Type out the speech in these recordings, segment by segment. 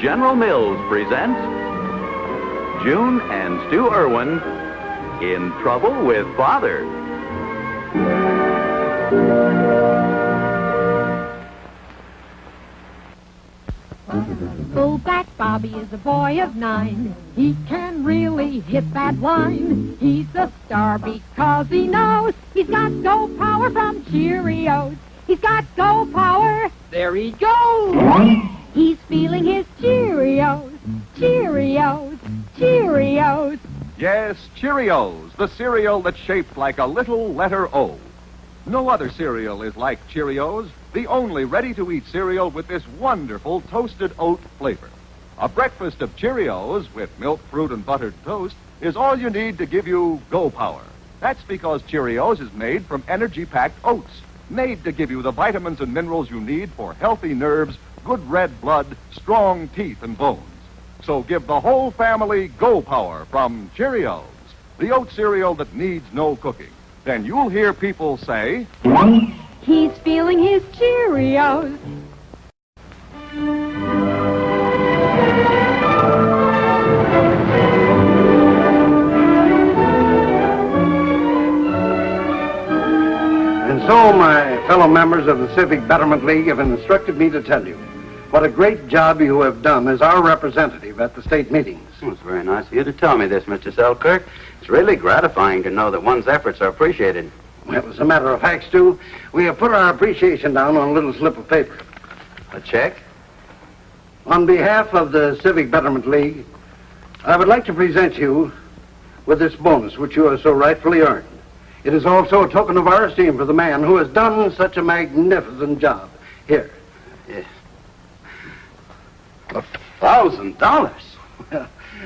General Mills presents June and Stu Irwin in Trouble with Father. Full Black Bobby is a boy of 9. He can really hit that line. He's a star because he knows he's got go power from Cheerios. He's got go power. There he goes. He's feeling his Cheerios. Cheerios. Cheerios. Yes, Cheerios, the cereal that's shaped like a little letter O. No other cereal is like Cheerios, the only ready-to-eat cereal with this wonderful toasted oat flavor. A breakfast of Cheerios with milk, fruit, and buttered toast is all you need to give you go power. That's because Cheerios is made from energy-packed oats, made to give you the vitamins and minerals you need for healthy nerves, good red blood, strong teeth and bones. So give the whole family go power from Cheerios, the oat cereal that needs no cooking. Then you'll hear people say, He's feeling his Cheerios. And so my fellow members of the Civic Betterment League have instructed me to tell you what a great job you have done as our representative at the state meetings. Well, it's very nice of you to tell me this, Mr. Selkirk. It's really gratifying to know that one's efforts are appreciated. Well, as a matter of fact, Stu, we have put our appreciation down on a little slip of paper. A check? On behalf of the Civic Betterment League, I would like to present you with this bonus which you have so rightfully earned. It is also a token of our esteem for the man who has done such a magnificent job. Here. Yes. $1,000?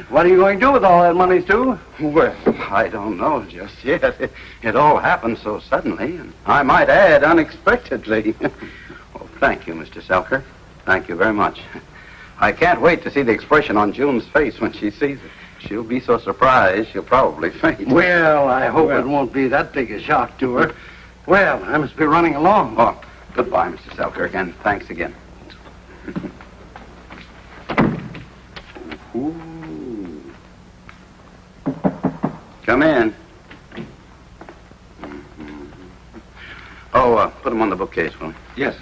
What are you going to do with all that money, Stu? Well, I don't know just yet. It all happened so suddenly, and I might add, unexpectedly. Well, thank you, Mr. Selkirk. Thank you very much. I can't wait to see the expression on June's face when she sees it. She'll be so surprised, she'll probably faint. Well, I hope it won't be that big a shock to her. Well, I must be running along. Oh, goodbye, Mr. Selkirk, and thanks again. Ooh. Come in. Oh, put them on the bookcase, will you? Yes.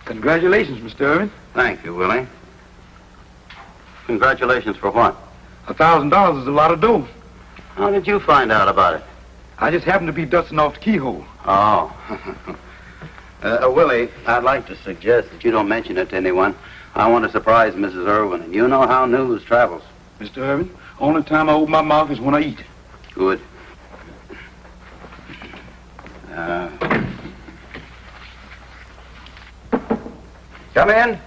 Congratulations, Mr. Irvin. Thank you, Willie. Congratulations for what? $1,000 is a lot of dough. How did you find out about it? I just happened to be dusting off the keyhole. Oh. Willie, I'd like to suggest that you don't mention it to anyone. I want to surprise Mrs. Irwin, and you know how news travels. Mr. Irvin, only time I open my mouth is when I eat. Good. Come in.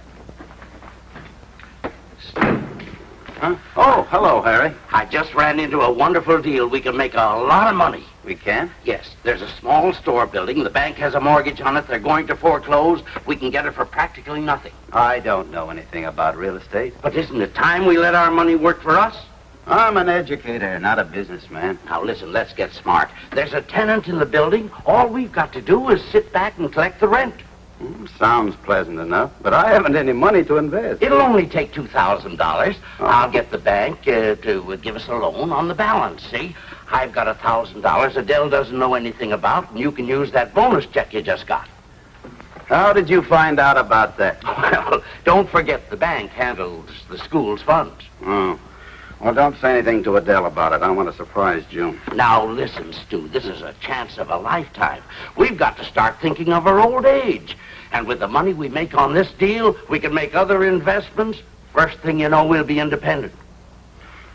Huh? Oh, hello, Harry. I just ran into a wonderful deal. We can make a lot of money. We can? Yes, there's a small store building. The bank has a mortgage on it. They're going to foreclose. We can get it for practically nothing. I don't know anything about real estate. But isn't it time we let our money work for us? I'm an educator, not a businessman. Now, listen, let's get smart. There's a tenant in the building. All we've got to do is sit back and collect the rent. Sounds pleasant enough, but I haven't any money to invest. It'll only take $2,000. I'll get the bank to give us a loan on the balance, see? I've got $1,000 Adele doesn't know anything about, and you can use that bonus check you just got. How did you find out about that? Well, don't forget the bank handles the school's funds. Oh. Well, don't say anything to Adele about it. I want to surprise June. Now, listen, Stu, this is a chance of a lifetime. We've got to start thinking of our old age. And with the money we make on this deal, we can make other investments. First thing you know, we'll be independent.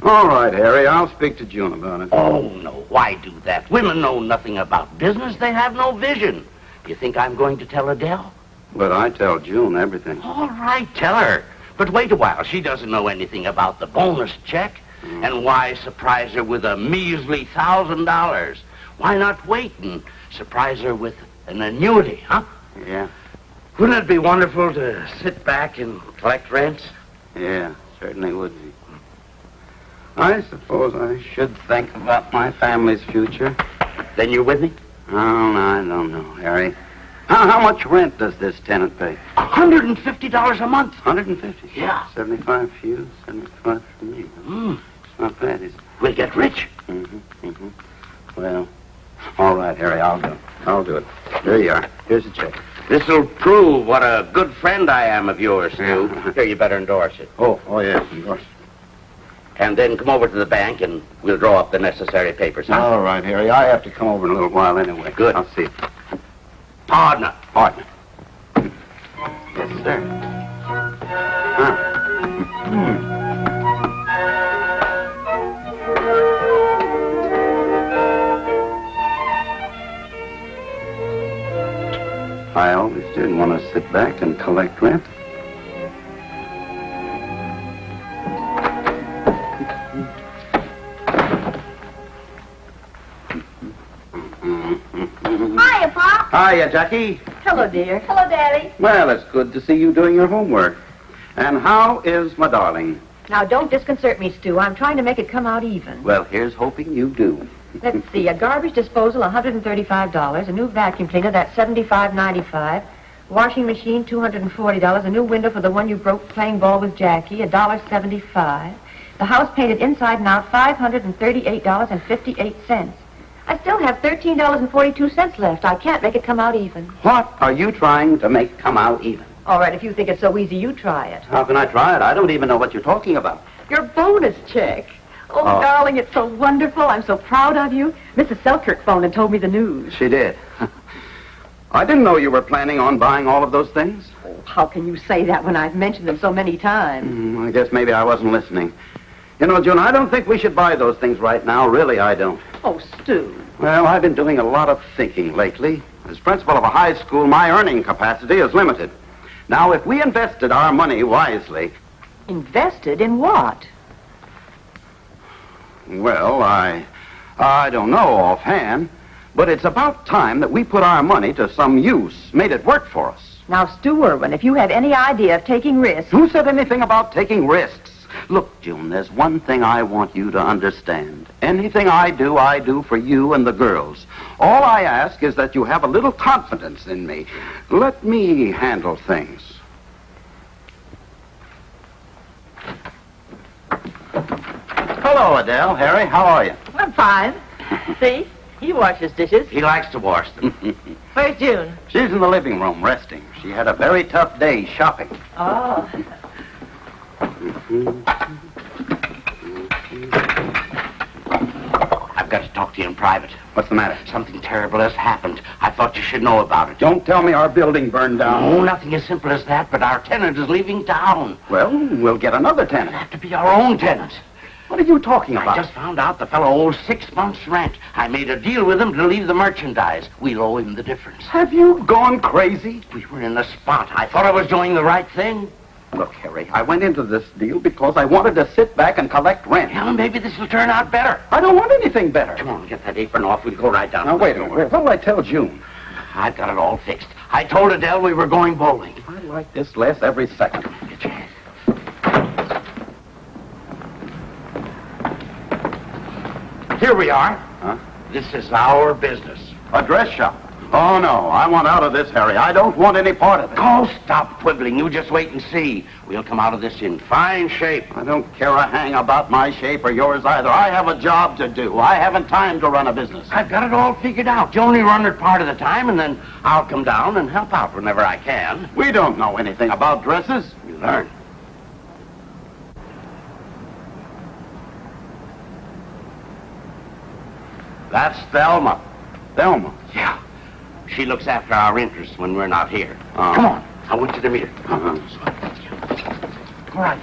All right, Harry, I'll speak to June about it. Oh, no, why do that? Women know nothing about business. They have no vision. You think I'm going to tell Adele? But I tell June everything. All right, tell her. But wait a while. She doesn't know anything about the bonus check. And why surprise her with a measly $1,000? Why not wait and surprise her with an annuity, huh? Yeah. Wouldn't it be wonderful to sit back and collect rents? Yeah, certainly would be. I suppose I should think about my family's future. Then you're with me? Oh, I don't know, Harry. How much rent does this tenant pay? $150 a month. 150? Yeah. 75 for you, 75 for me. It's not bad, is it? We'll get rich. Well, all right, Harry, I'll do it. There you are. Here's the check. This'll prove what a good friend I am of yours, Stu. Here, you better endorse it. Oh, yes, of course. And then come over to the bank and we'll draw up the necessary papers, huh? All right, Harry. I have to come over in a little while anyway. Good. I'll see you. Partner. Partner. Yes, sir. I always did want to sit back and collect rent. Hiya, Pop. Hiya, Jackie. Hello, dear. Hello, Daddy. Well, it's good to see you doing your homework. And how is my darling? Now, don't disconcert me, Stu. I'm trying to make it come out even. Well, here's hoping you do. Let's see. A garbage disposal, $135. A new vacuum cleaner, that's $75.95. Washing machine, $240. A new window for the one you broke playing ball with Jackie, $1.75. The house painted inside and out, $538.58. I still have $13.42 left. I can't make it come out even. What are you trying to make come out even? All right, if you think it's so easy, you try it. How can I try it? I don't even know what you're talking about. Your bonus check. Oh, Oh. darling, it's so wonderful. I'm so proud of you. Mrs. Selkirk phoned and told me the news. She did. I didn't know you were planning on buying all of those things. How can you say that when I've mentioned them so many times? I guess maybe I wasn't listening. You know, June, I don't think we should buy those things right now. Really, I don't. Oh, Stu. Well, I've been doing a lot of thinking lately. As principal of a high school, my earning capacity is limited. Now, if we invested our money wisely, Invested in what? well, I don't know offhand, but it's about time that we put our money to some use, made it work for us. Now, Stu Irwin, if you have any idea of taking risks... Who said anything about taking risks? Look, June, there's one thing I want you to understand. Anything I do for you and the girls. All I ask is that you have a little confidence in me. Let me handle things. Hello, Adele. Harry, how are you? I'm fine. See? He washes dishes. He likes to wash them. Where's June? She's in the living room resting. She had a very tough day shopping. Oh. I've got to talk to you in private. What's the matter? Something terrible has happened. I thought you should know about it. Don't tell me our building burned down. Oh, nothing as simple as that, but our tenant is leaving town. Well, we'll get another tenant. Have to be our own tenant. What are you talking I about? just found out the fellow owes 6 months' rent. I made a deal with him to leave the merchandise. We'll owe him the difference. Have you gone crazy? We were in the spot. I thought I was doing the right thing. Look, Harry, I went into this deal because I wanted to sit back and collect rent. Well, maybe this will turn out better. I don't want anything better. Come on, get that apron off. We'll go right down. Now, wait a minute. What will I tell June? I've got it all fixed. I told Adele we were going bowling. I like this less every second. Get your hat. Here we are. Huh? This is our business. A dress shop. Oh, no. I want out of this, Harry. I don't want any part of it. Oh, stop quibbling. You just wait and see. We'll come out of this in fine shape. I don't care a hang about my shape or yours either. I have a job to do. I haven't time to run a business. I've got it all figured out. You only run it part of the time, and then I'll come down and help out whenever I can. We don't know anything about dresses. You learn. That's Thelma. Thelma. Yeah. She looks after our interests when we're not here. Oh. Come on. I want you to meet her. All right.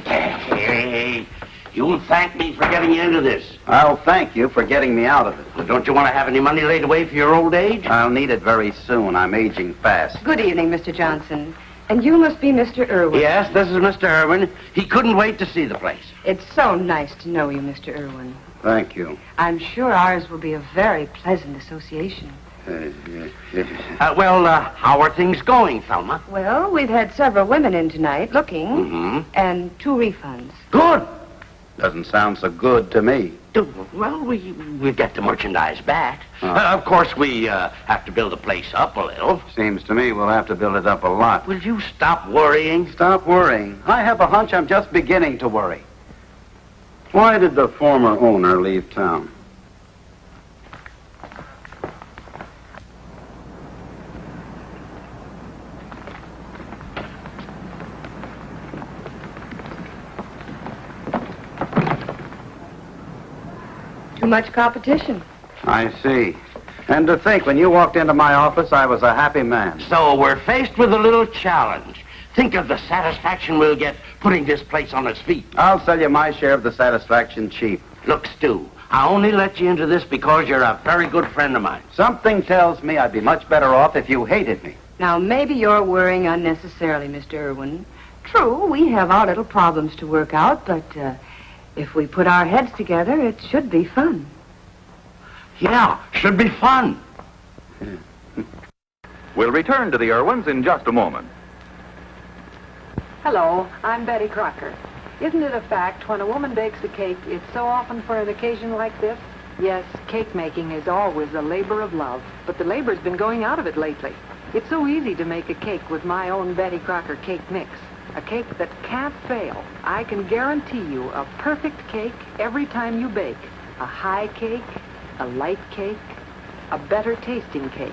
Hey, you'll thank me for getting you into this. I'll thank you for getting me out of it. Well, don't you want to have any money laid away for your old age? I'll need it very soon. I'm aging fast. Good evening, Mr. Johnson. And you must be Mr. Irwin. Yes, this is Mr. Irwin. He couldn't wait to see the place. It's so nice to know you, Mr. Irwin. Thank you. I'm sure ours will be a very pleasant association. How are things going, Thelma? Well, we've had several women in tonight looking, Mm-hmm. and 2 refunds. Good. Doesn't sound so good to me. Well, we'll get the merchandise back. Oh. Of course, we have to build the place up a little. Seems to me we'll have to build it up a lot. Will you stop worrying? Stop worrying. I have a hunch I'm just beginning to worry. Why did the former owner leave town? Too much competition. I see. And to think, when you walked into my office, I was a happy man. So we're faced with a little challenge. Think of the satisfaction we'll get putting this place on its feet. I'll sell you my share of the satisfaction cheap. Look, Stu, I only let you into this because you're a very good friend of mine. Something tells me I'd be much better off if you hated me. Now, maybe you're worrying unnecessarily, Mr. Irwin. True, we have our little problems to work out, but if we put our heads together, it should be fun. Yeah, should be fun. We'll return to the Irwins in just a moment. Hello, I'm Betty Crocker. Isn't it a fact when a woman bakes a cake, it's so often for an occasion like this? Yes, cake making is always a labor of love, but the labor's been going out of it lately. It's so easy to make a cake with my own Betty Crocker cake mix. A cake that can't fail. I can guarantee you a perfect cake every time you bake. A high cake, a light cake, a better tasting cake.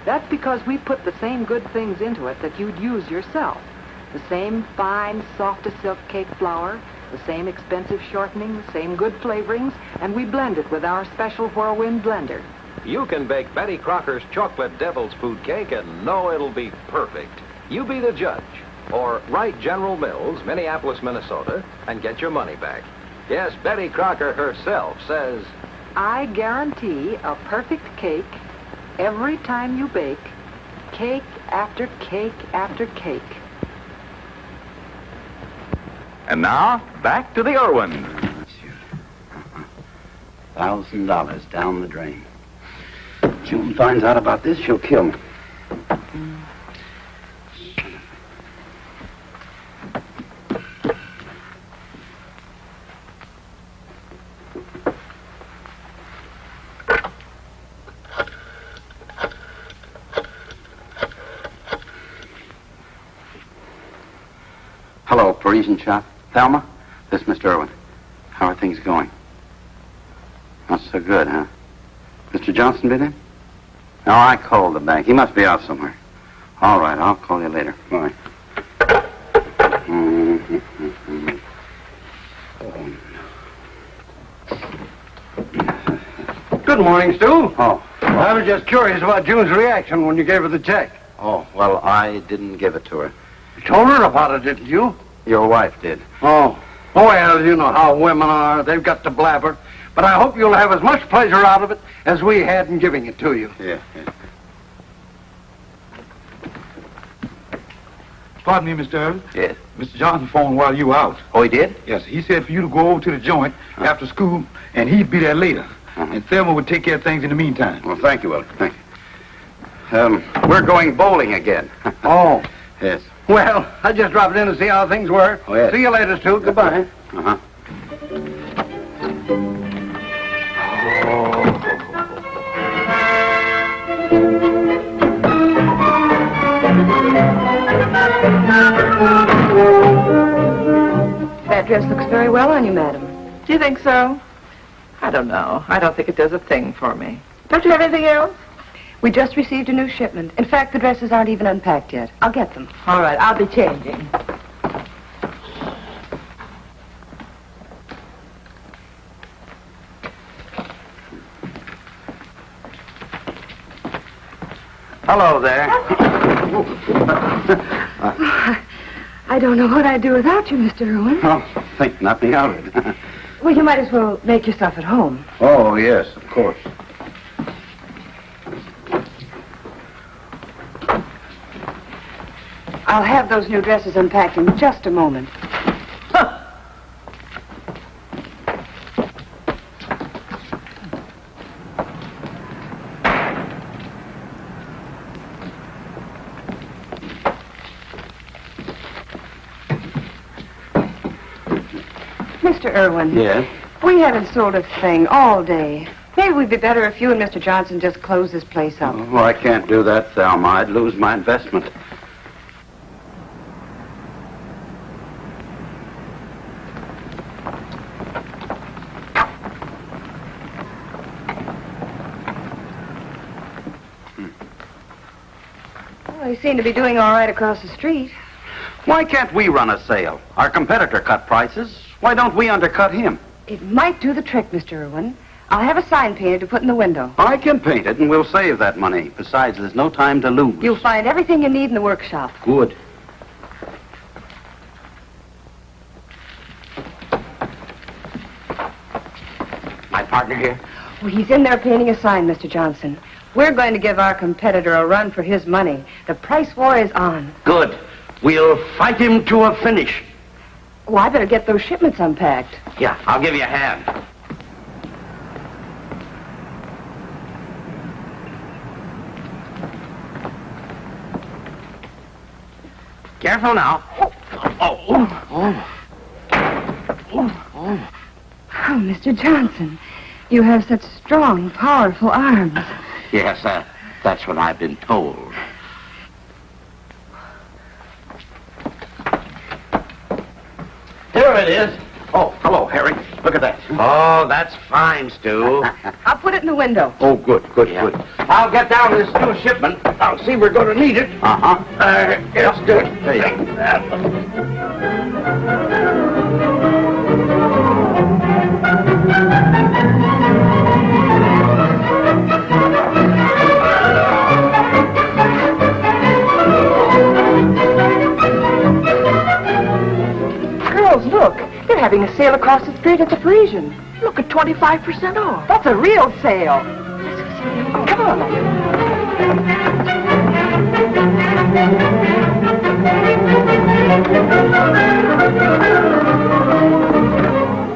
That's because we put the same good things into it that you'd use yourself. The same fine, soft-as-silk cake flour, the same expensive shortening, the same good flavorings, and we blend it with our special Whirlwind blender. You can bake Betty Crocker's Chocolate Devil's Food Cake and know it'll be perfect. You be the judge. Or write General Mills, Minneapolis, Minnesota, and get your money back. Yes, Betty Crocker herself says, I guarantee a perfect cake every time you bake, cake after cake after cake. And now, back to the Irwins. $1,000 down the drain. June finds out about this, she'll kill me. Hello, Parisian shop. Thelma, this is Mr. Irwin. How are things going? Not so good, huh? Mr. Johnson been in? No, I called the bank. He must be out somewhere. All right, I'll call you later. Bye. Good morning, Stu. Oh. I was just curious about June's reaction when you gave her the check. Oh, well, I didn't give it to her. You told her about it, didn't you? Your wife did. Oh. Well, you know how women are. They've got to blabber. But I hope you'll have as much pleasure out of it as we had in giving it to you. Yeah. Pardon me, Mr. Irwin. Yes. Mr. Johnson phoned while you were out. Oh, he did? Yes, he said for you to go over to the joint after school, and he'd be there later. And Thelma would take care of things in the meantime. Well, thank you, Willie. Thank you. We're going bowling again. Oh. Yes. Well, I just dropped in to see how things were. Oh, yes. See you later, Stu. Goodbye. Uh-huh. That dress looks very well on you, madam. Do you think so? I don't know. I don't think it does a thing for me. Don't you have anything else? We just received a new shipment. In fact, the dresses aren't even unpacked yet. I'll get them. All right, I'll be changing. Hello there. I don't know what I'd do without you, Mr. Irwin. Oh, think nothing of it. Well, you might as well make yourself at home. Oh, yes, of course. I'll have those new dresses unpacked in just a moment. Mr. Irwin. Yes? We haven't sold a thing all day. Maybe we'd be better if you and Mr. Johnson just close this place up. Oh, I can't do that, Thelma. I'd lose my investment. Well, you seem to be doing all right across the street. Why can't we run a sale? Our competitor cut prices. Why don't we undercut him? It might do the trick, Mr. Irwin. I'll have a sign painted to put in the window. I can paint it, and we'll save that money. Besides, there's no time to lose. You'll find everything you need in the workshop. Good. My partner here? Well, he's in there painting a sign, Mr. Johnson. We're going to give our competitor a run for his money. The price war is on. Good. We'll fight him to a finish. Oh, I better get those shipments unpacked. Yeah, I'll give you a hand. Careful now. Oh, Mr. Johnson, you have such strong, powerful arms. Yes, that's what I've been told. Here it is. Oh, hello, Harry. Look at that. Oh, that's fine, Stu. I'll put it in the window. Oh, good. I'll get down to this new shipment. I'll see we're going to need it. Uh-huh. Yes, do it. There you go. Girls, look. They're having a sale across the street at the Parisian. Look at 25% off. That's a real sale. Come on.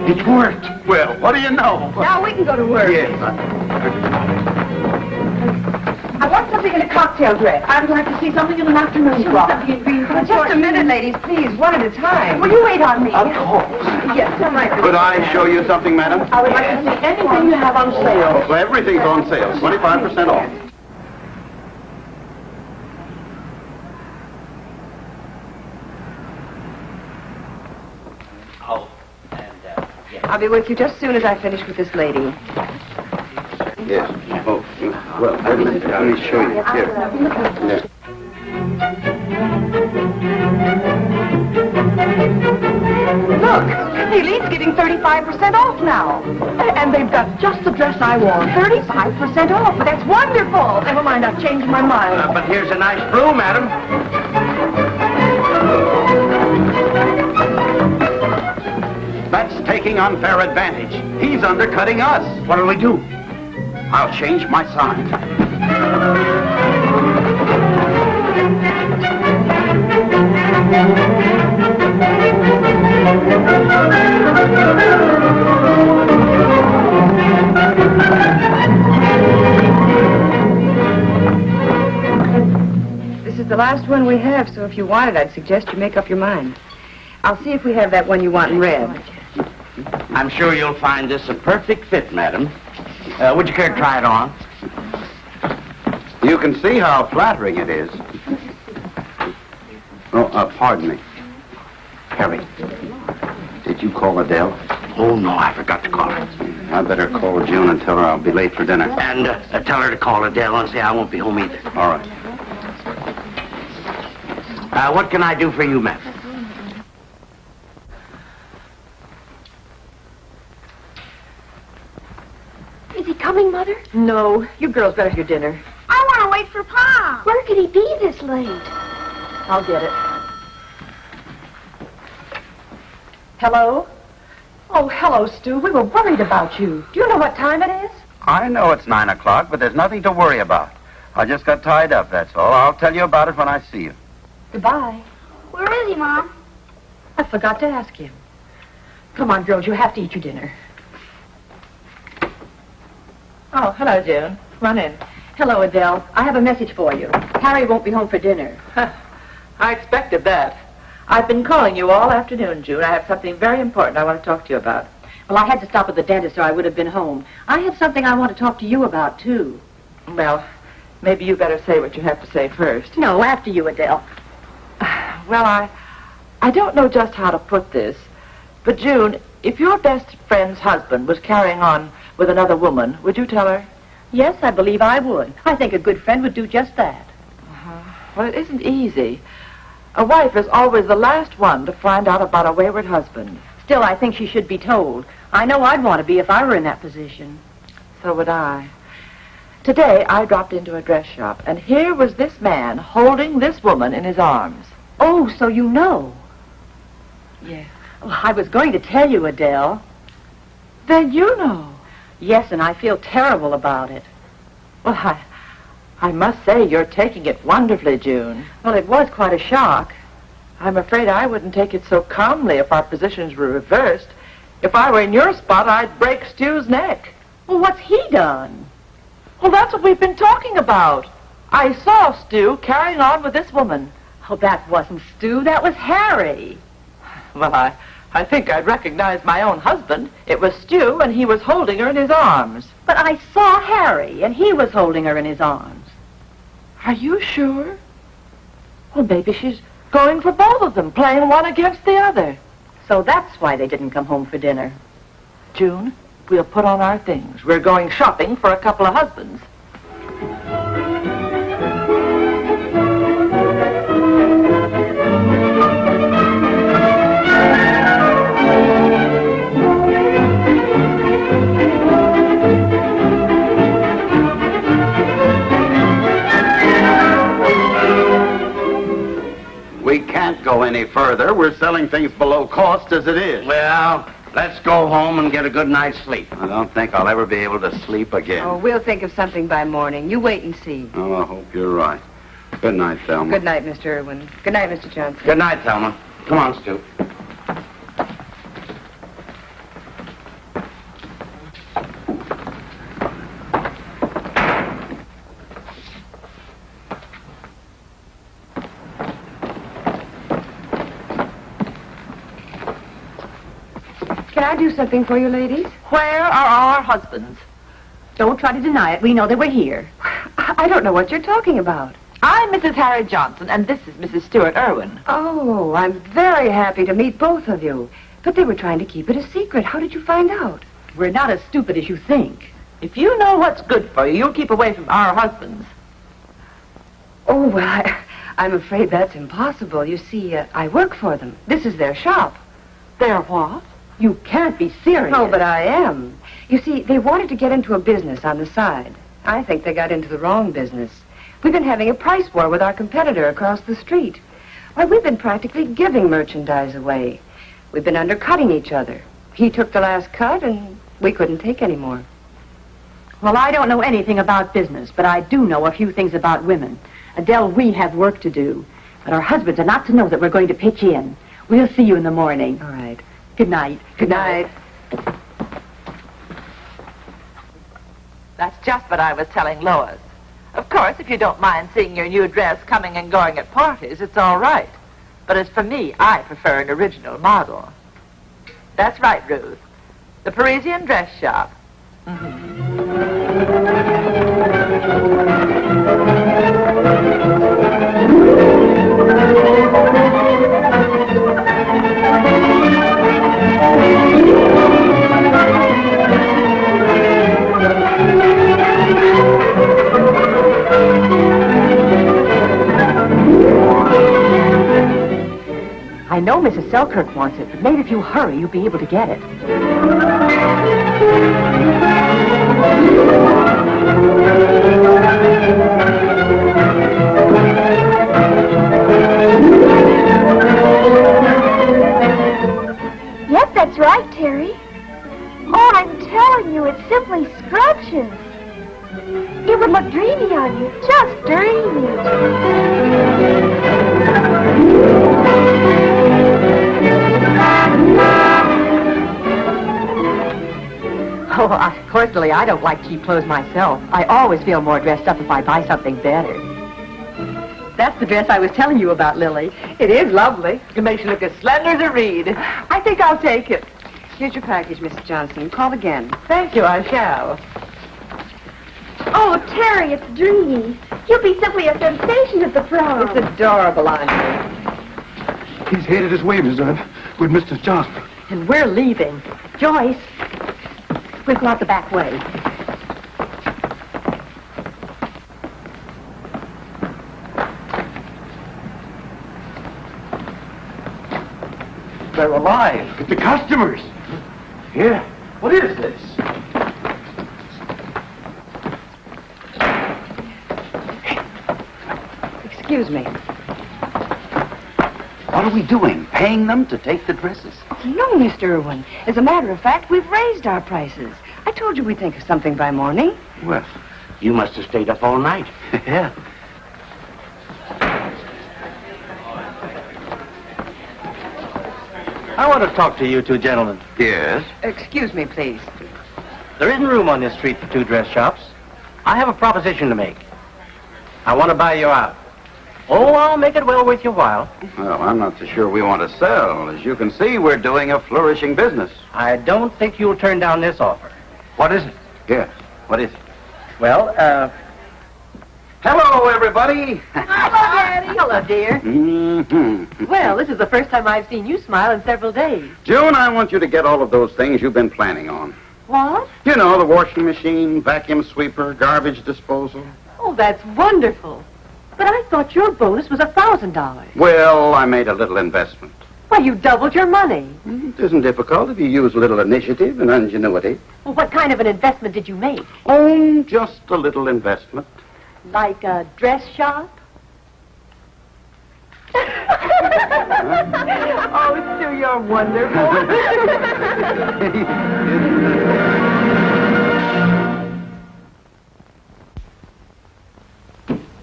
It worked. Well, what do you know? Now we can go to work. Yes. I want something in a cocktail dress. I would like to see something in an afternoon frock. Just a minute, ladies, please. One at a time. Will you wait on me? Of course. Yes, all right. Could I show you something, madam? I would like to see anything you have on sale. Well, everything's on sale. 25% off. I'll be with you just as soon as I finish with this lady. Yes. Oh, well, wait a minute. Let me show you. Here. Yeah. Look, the Elite's giving 35% off now. And they've got just the dress I want. 35% off. That's wonderful. Never mind, I've changed my mind. But here's a nice brew, madam. That's taking unfair advantage. He's undercutting us. What'll we do? I'll change my sign. This is the last one we have, so if you want it, I'd suggest you make up your mind. I'll see if we have that one you want in red. I'm sure you'll find this a perfect fit, madam. Would you care to try it on? You can see how flattering it is. Oh, pardon me. Harry, did you call Adele? Oh, no, I forgot to call her. I better call June and tell her I'll be late for dinner. And tell her to call Adele and say I won't be home either. All right. What can I do for you, ma'am? Is he coming, Mother? No, you girls better have your dinner. I want to wait for Pa. Where could he be this late? I'll get it. Hello? Oh, hello, Stu. We were worried about you. Do you know what time it is? I know it's 9 o'clock, but there's nothing to worry about. I just got tied up, that's all. I'll tell you about it when I see you. Goodbye. Where is he, Mom? I forgot to ask him. Come on, girls, you have to eat your dinner. Oh, hello, June. Run in. Hello, Adele. I have a message for you. Harry won't be home for dinner. I expected that. I've been calling you all afternoon, June. I have something very important I want to talk to you about. Well, I had to stop at the dentist or I would have been home. I have something I want to talk to you about, too. Well, maybe you better say what you have to say first. No, after you, Adele. Well, I don't know just how to put this, but June, if your best friend's husband was carrying on with another woman, would you tell her? Yes, I believe I would. I think a good friend would do just that. Well, it isn't easy. A wife is always the last one to find out about a wayward husband. Still, I think she should be told. I know I'd want to be if I were in that position. So would I. Today, I dropped into a dress shop, and here was this man holding this woman in his arms. Oh, so you know. Yes. Well, I was going to tell you, Adele. Then you know. Yes, and I feel terrible about it. Well, I must say you're taking it wonderfully, June. Well, it was quite a shock. I'm afraid I wouldn't take it so calmly if our positions were reversed. If I were in your spot, I'd break Stu's neck. Well, what's he done? Well, that's what we've been talking about. I saw Stu carrying on with this woman. Oh, that wasn't Stu. That was Harry. Well, I think I'd recognize my own husband. It was Stu, and he was holding her in his arms. But I saw Harry, and he was holding her in his arms. Are you sure? Well, maybe she's going for both of them, playing one against the other. So that's why they didn't come home for dinner. June, we'll put on our things. We're going shopping for a couple of husbands. We can't go any further. We're selling things below cost as it is. Well, let's go home and get a good night's sleep. I don't think I'll ever be able to sleep again. Oh, we'll think of something by morning. You wait and see. Oh, I hope you're right. Good night, Thelma. Good night, Mr. Irwin. Good night, Mr. Johnson. Good night, Thelma. Come on, Stu. Can I do something for you, ladies? Where are our husbands? Don't try to deny it. We know they were here. I don't know what you're talking about. I'm Mrs. Harry Johnson, and this is Mrs. Stuart Irwin. Oh, I'm very happy to meet both of you. But they were trying to keep it a secret. How did you find out? We're not as stupid as you think. If you know what's good for you, you'll keep away from our husbands. Oh, well, I'm afraid that's impossible. You see, I work for them. This is their shop. Their what? You can't be serious. Oh, but I am. You see, they wanted to get into a business on the side. I think they got into the wrong business. We've been having a price war with our competitor across the street. Why, we've been practically giving merchandise away. We've been undercutting each other. He took the last cut, and we couldn't take any more. Well, I don't know anything about business, but I do know a few things about women. Adele, we have work to do. But our husbands are not to know that we're going to pitch in. We'll see you in the morning. All right. Good night. Good night. That's just what I was telling Lois. Of course, if you don't mind seeing your new dress coming and going at parties, it's all right. But as for me, I prefer an original model. That's right, Ruth. The Parisian dress shop. I know Mrs. Selkirk wants it, but maybe if you hurry, you'll be able to get it. Yep, that's right, Terry. Oh, I'm telling you, it's simply scrumptious. It would look dreamy on you, just dreamy. Oh, personally, I don't like cheap clothes myself. I always feel more dressed up if I buy something better. That's the dress I was telling you about, Lily. It is lovely. It makes you look as slender as a reed. I think I'll take it. Here's your package, Mrs. Johnson. Call again. Thank you, I shall. Oh, Terry, it's Dreamy. You'll be simply a sensation at the prom. It's adorable, Andre. He's headed his way, Miss Dunn, with Mr. Johnson. And we're leaving. Joyce, we'll go out the back way. They're alive. The customers. Yeah. What is this? Excuse me. What are we doing? Paying them to take the dresses? Oh, no, Mr. Irwin. As a matter of fact, we've raised our prices. I told you we'd think of something by morning. Well, You must have stayed up all night. yeah. I want to talk to you two gentlemen. Yes? Excuse me, please. There isn't room on this street for two dress shops. I have a proposition to make. I want to buy you out. Oh, I'll make it well worth your while. Well, I'm not so sure we want to sell. As you can see, we're doing a flourishing business. I don't think you'll turn down this offer. What is it? Yes. What is it? Well, Hello, everybody. Hello, Daddy. Hello, dear. Mm-hmm. Well, this is the first time I've seen you smile in several days. June, I want you to get all of those things you've been planning on. What? You know, the washing machine, vacuum sweeper, garbage disposal. Oh, that's wonderful. But I thought your bonus was $1,000. Well, I made a little investment. Why, you doubled your money. It isn't difficult if you use a little initiative and ingenuity. Well, what kind of an investment did you make? Oh, just a little investment. Like a dress shop? Oh, Sue, you're wonderful.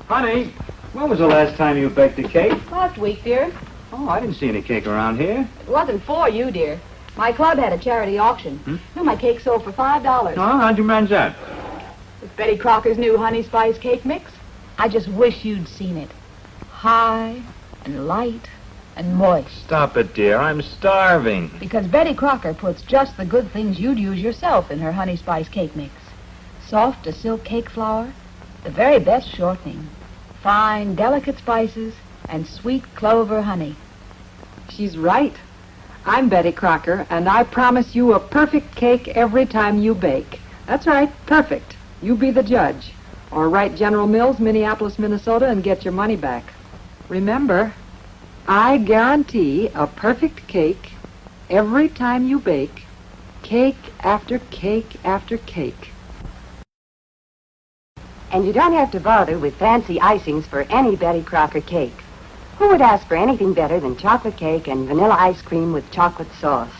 Honey, when was the last time you baked a cake? Last week, dear. Oh, I didn't see any cake around here. It wasn't for you, dear. My club had a charity auction. My cake sold for $5. Oh, how'd you manage that? With Betty Crocker's new honey spice cake mix. I just wish you'd seen it. High and light and moist. Stop it, dear. I'm starving. Because Betty Crocker puts just the good things you'd use yourself in her honey spice cake mix. Soft as silk cake flour, the very best shortening, fine, delicate spices, and sweet clover honey. She's right. I'm Betty Crocker, and I promise you a perfect cake every time you bake. That's right, perfect. You be the judge. Or write General Mills, Minneapolis, Minnesota, and get your money back. Remember, I guarantee a perfect cake every time you bake, cake after cake after cake. And you don't have to bother with fancy icings for any Betty Crocker cake. Who would ask for anything better than chocolate cake and vanilla ice cream with chocolate sauce?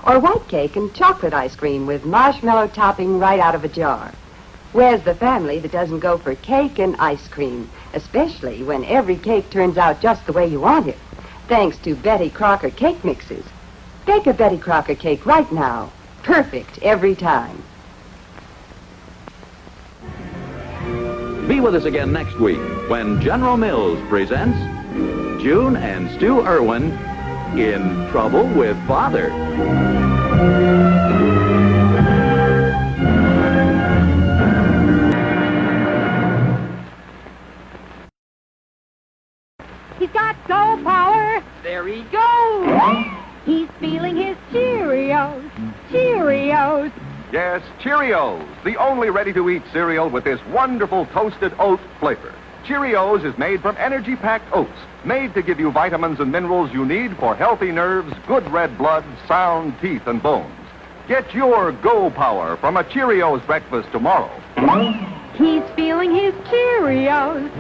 Or white cake and chocolate ice cream with marshmallow topping right out of a jar? Where's the family that doesn't go for cake and ice cream, especially when every cake turns out just the way you want it, thanks to Betty Crocker cake mixes? Bake a Betty Crocker cake right now. Perfect every time. Be with us again next week when General Mills presents June and Stu Irwin in Trouble with Father. He's got go power. There he goes. He's feeling his Cheerios. Cheerios. Yes, Cheerios, the only ready-to-eat cereal with this wonderful toasted oat flavor. Cheerios is made from energy-packed oats, made to give you vitamins and minerals you need for healthy nerves, good red blood, sound teeth and bones. Get your go power from a Cheerios breakfast tomorrow. He's feeling his Cheerios.